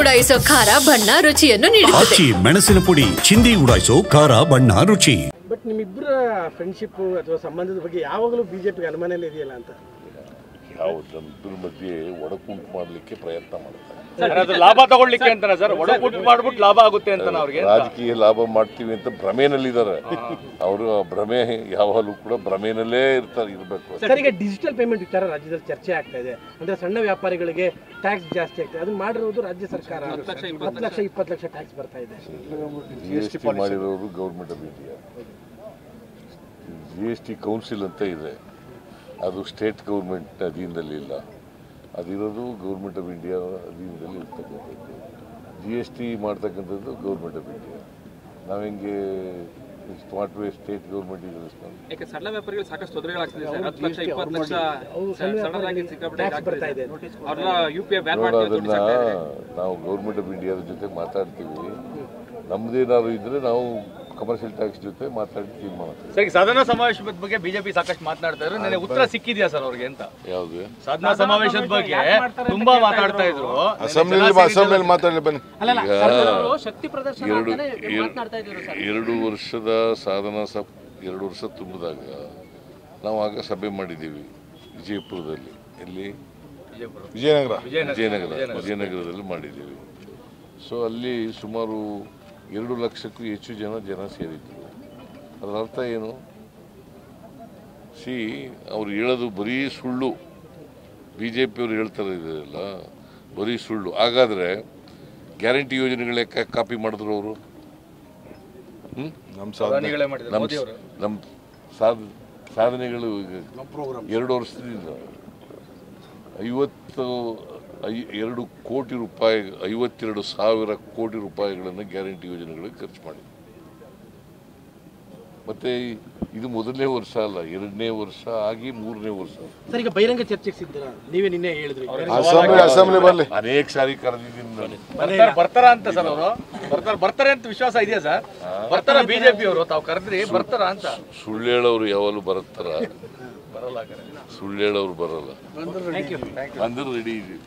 ಉಡಾಯಿಸೋ ಖಾರ ಬಣ್ಣ ರುಚಿಯನ್ನು ನೀಡುತ್ತದೆ. ಮೆಣಸಿನ ಪುಡಿ ಚಿಂದಿ ಉಡಾಯಿಸೋ ಖಾರ ಬಣ್ಣ ರುಚಿ. ಬಟ್ ನಿಮ್ಮಿಬ್ಬರ ಫ್ರೆಂಡ್ಶಿಪ್ ಅಥವಾ ಸಂಬಂಧದ ಬಗ್ಗೆ ಯಾವಾಗಲೂ ಬಿಜೆಪಿಗೆ ಅನುಮಾನನೇ ಇದೆಯಲ್ಲ ಅಂತ? ನಮ್ಮಿಬ್ಬರ ಮಧ್ಯೆ ಒಡಕುಂಟು ಮಾಡಲಿಕ್ಕೆ ಪ್ರಯತ್ನ ಮಾಡ್ತಾರೆ. ಲಾಭ ತಗೊಳ್ಳಿಕ್ಕೆ ಅಂತಾನೆ ಸರ್, ಒಡಕುಂಟು ಮಾಡ್ಬಿಟ್ಟು ಲಾಭ ಆಗುತ್ತೆ ಅಂತ ಅವ್ರಿಗೆ ರಾಜಕೀಯ ಲಾಭ ಮಾಡ್ತೀವಿ ಅಂತ ಭ್ರಮೆನಲ್ಲಿದ್ದಾರೆ ಅವರು. ಭ್ರಮೆ ಯಾವಾಗಲೂ ಕೂಡ ಭ್ರಮೆನಲ್ಲೇ ಇರಬೇಕು. ಸರ್, ಈಗ ಡಿಜಿಟಲ್ ಪೇಮೆಂಟ್ ವಿಚಾರ ರಾಜ್ಯದಲ್ಲಿ ಚರ್ಚೆ ಆಗ್ತಾ ಇದೆ. ಅಂದ್ರೆ ಸಣ್ಣ ವ್ಯಾಪಾರಿಗಳಿಗೆ ಟ್ಯಾಕ್ಸ್ ಜಾಸ್ತಿ ಆಗ್ತದೆ, ಅದನ್ನ ಮಾಡಿರೋದು ರಾಜ್ಯ ಸರ್ಕಾರ. 10 ಲಕ್ಷ 20 ಲಕ್ಷ ಟ್ಯಾಕ್ಸ್ ಬರ್ತಾ ಇದೆ. GST ಮಾಡಿರೋರು government of India. GST council ಅಂತ ಇದೆ, ಅದು ಸ್ಟೇಟ್ ಗೌರ್ಮೆಂಟ್ ಅಧೀನದಲ್ಲಿ ಇಲ್ಲ, ಅದಿರೋದು ಗೌರ್ಮೆಂಟ್ ಆಫ್ ಇಂಡಿಯಾ ಅಧೀನದಲ್ಲಿ ಇರ್ತಕ್ಕಂಥದ್ದು. GST ಮಾಡ್ತಕ್ಕಂಥದ್ದು ಗೌರ್ಮೆಂಟ್ ಆಫ್ ಇಂಡಿಯಾ. ನಾವು ಹೆಂಗೆ ಸ್ಮಾರ್ಟ್ ವೇ ಸ್ಟೇಟ್ ಗೌರ್ಮೆಂಟ್ ಇದೆ. ಯಾಕೆ ಸಣ್ಣ ವ್ಯಾಪಾರಿಗಳು ಸಾಕಷ್ಟು ತೊಂದರೆಗಳಾಗ್ತಿದೆ ಸರ್. 10 ಲಕ್ಷ 20 ಲಕ್ಷ ಸಣ್ಣದಾಗಿ ಸಿಕ್ಕಾಪಟ್ಟೆ ಆಗ್ತಾ ಇದೆ. ಅವ್ರನ್ನ UPI ಬ್ಯಾನ್ ಅದನ್ನ ನಾವು ಗೌರ್ಮೆಂಟ್ ಆಫ್ ಇಂಡಿಯಾದ ಜೊತೆ ಮಾತಾಡ್ತೀವಿ. ನಮ್ದೇನಾದ್ರು ಇದ್ರೆ ನಾವು ಕಮರ್ಷಿಯಲ್ ಟ್ಯಾಕ್ಸ್ ಜೊತೆ ಮಾತಾಡಿ ತೀರ್ಮಾನ. ಸರ್, ಸಾಧನಾ ಸಮಾವೇಶದ ಬಗ್ಗೆ ಬಿಜೆಪಿ ಸಾಕಷ್ಟು ಮಾತಾಡ್ತಾ ಇದ್ರು. ನನಗೆ ಉತ್ತರ ಸಿಕ್ಕಿದ್ಯಾ ಸರ್ ಅವ್ರಿಗೆ ಅಂತ? ಯಾವ್ದು ಸಾಧನಾ ಸಮಾವೇಶದ ಬಗ್ಗೆ ತುಂಬಾ ಮಾತಾಡ್ತಾ ಇದ್ರು. ಅಸೆಂಬ್ಲಿಯಲ್ಲಿ ಮಾತಾಡಲಿ ಬನ್ನಿ. 2 ವರ್ಷದ ಸಾಧನಾ 2 ವರ್ಷ ತುಂಬಿದಾಗ ನಾವು ಆಗ ಸಭೆ ಮಾಡಿದ್ದೀವಿ ವಿಜಯಪುರದಲ್ಲಿ. ಎಲ್ಲಿ? ವಿಜಯನಗರದಲ್ಲಿ ಮಾಡಿದ್ದೀವಿ. ಸೊ ಅಲ್ಲಿ ಸುಮಾರು 2 ಲಕ್ಷಕ್ಕೂ ಹೆಚ್ಚು ಜನ ಸೇರಿದ್ರು. ಅದರ ಅರ್ಥ ಏನು? ಅವ್ರು ಹೇಳೋದು ಬರೀ ಸುಳ್ಳು. BJPಯವರು ಹೇಳ್ತಾರೆ ಇದೆಲ್ಲ ಬರೀ ಸುಳ್ಳು. ಹಾಗಾದರೆ ಗ್ಯಾರಂಟಿ ಯೋಜನೆಗಳೇ ಕಾಪಿ ಮಾಡಿದ್ರು ಅವರು. ನಮ್ಮ ಸಾಧನೆಗಳು 2 ವರ್ಷದಿಂದ 52 ಕೋಟಿ ರೂಪಾಯಿ 52,000 ಕೋಟಿ ರೂಪಾಯಿಗಳನ್ನು ಗ್ಯಾರಂಟಿ ಯೋಜನೆಗಳಿಗೆ ಖರ್ಚು ಮಾಡಿ. ಮತ್ತೆ ಇದು ಮೊದಲನೇ ವರ್ಷ ಅಲ್ಲ, 2ನೇ ವರ್ಷ ಆಗಿ 3ನೇ ವರ್ಷ. ಸರ್, ಈಗ ಬಹಿರಂಗ ಚರ್ಚೆಗೆ ಸಿಗ್ತೀರಾ? ನೀವೇ ನಿನ್ನೆ ಹೇಳಿದ್ರಿ ಅಸೆಂಬ್ಲಿ ಬರಲಿ. ಅನೇಕ ಸಾರಿ ಕರೆದಿದ್ದೀನಿ. ಬರ್ತಾರ ಅಂತ ಸರ್ ಅವರು ಬರ್ತಾರೆ ಅಂತ ವಿಶ್ವಾಸ ಇದೆಯಾ ಸರ್? ಬರ್ತಾರ ಬಿಜೆಪಿ ಅವರು? ತಾವು ಕರೆದ್ರಿ, ಬರ್ತಾರ ಅಂತ? ಸುಳ್ಳು ಹೇಳೋರು ಯಾವಾಗಲೂ ಬರುತ್ತಾರ? ಸುಳ್ಳು ಹೇಳೋರು ಬರಲ್ಲ. ಬಂದ್ರೆ ರೆಡಿ ಇದೀವಿ.